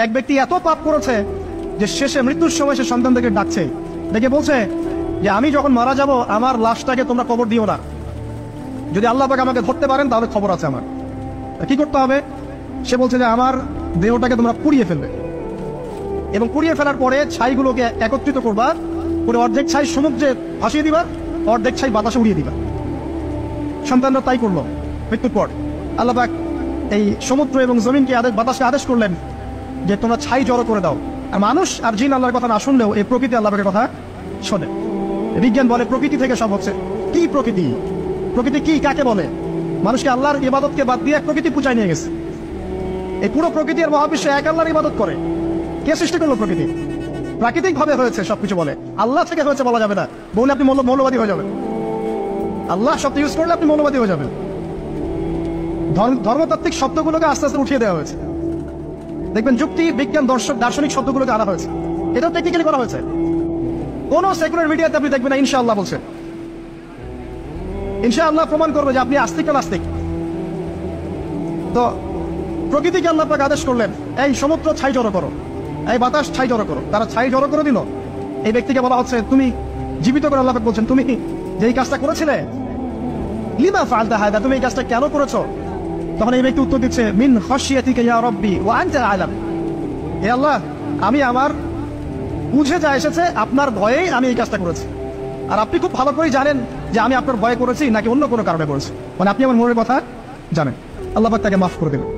এক ব্যক্তি এত পাপ করেছে যে শেষে মৃত্যুর সময় সে সন্তানদেরকে ডাকছে, ডেকে বলছে যে আমি যখন মারা যাব আমার লাশটাকে তোমরা কবর দিও না, যদি আল্লাহ পাক আমাকে ধরতে পারেন তাহলে খবর আছে আমার। কি করতে হবে? সে বলছে যে আমার দেহটাকে তোমরা পুড়িয়ে ফেলবে এবং পুড়িয়ে ফেলার পরে ছাইগুলোকে একত্রিত করবা, করে অর্ধেক ছাই সমুদ্রে ভাসিয়ে দিবা, অর্ধেক ছাই বাতাসে উড়িয়ে দিবা। সন্তানরা তাই করলো। মৃত্যুর পর আল্লাহ পাক এই সমুদ্র এবং জমিনকে বাতাসকে আদেশ করলেন যে তোমরা ছাই জড়ো করে দাও। আর মানুষ আর জিন আল্লাহর কথা না শুনলেও এই প্রকৃতি আল্লাহ পাকের কথা শোনে। বিজ্ঞান বলে প্রকৃতি থেকে সব হচ্ছে। কি প্রকৃতি? প্রকৃতি কি, কাকে বলে? মানুষকে আল্লাহর ইবাদতকে বাদ দিয়ে প্রকৃতি পূজায় নিয়ে গেছে। এই পুরো প্রকৃতি আর মহাবিশ্বে এক আল্লাহর ইবাদত করে। কে সৃষ্টি করলো প্রকৃতি? প্রাকৃতিক ভাবে হয়েছে সবকিছু বলে, আল্লাহ থেকে হয়েছে বলা যাবে না। বলে আপনি মৌলবাদী হয়ে যাবেন। আল্লাহ শব্দ ইউজ করলে আপনি মৌলবাদী হয়ে যাবেন। ধর্মতাত্ত্বিক শব্দগুলোকে আস্তে আস্তে উঠিয়ে দেওয়া হয়েছে। দেখবেন যুক্তি, বিজ্ঞান, দার্শনিক শব্দগুলোকে আনা হয়েছে। এটাও টেকনিক্যালি করা হয়েছে। কোন সেকুলার মিডিয়াতে আপনি দেখবেন না ইনশাআল্লাহ বলছে। ইনশাআল্লাহ প্রমাণ করবে যে আপনি আস্তিক না নাস্তিক। তো প্রকৃতিকে আল্লাহ পাক আদেশ করলেন এই সমুদ্র ছাই জড়ো করো, এই বাতাস ছাই জড়ো করো। তারা ছাই জড়ো করে দিল। এই ব্যক্তিকে বলা হচ্ছে তুমি জীবিত করে আল্লাহ পাক বলছেন তুমি যেই কাজটা করেছিলে, লিমা ফাআলতা হাদা, তুমি এই কাজটা কেন করেছো? তখন এই ব্যক্তি উত্তর দিচ্ছে মিন খাশিয়াতিকা ইয়া রাব্বি ওয়া আনতা আ'লাম। হে আল্লাহ, আমি আমার বুঝে যা এসেছে আপনার ভয়েই আমি এই কাজটা করেছি, আর আপনি খুব ভালো করেই জানেন যে আমি আপনার ভয়ে করেছি নাকি অন্য কোনো কারণে করেছি। মানে আপনি আমার মনের কথা জানেন। আল্লাহ পাক তাকে মাফ করে দেবেন।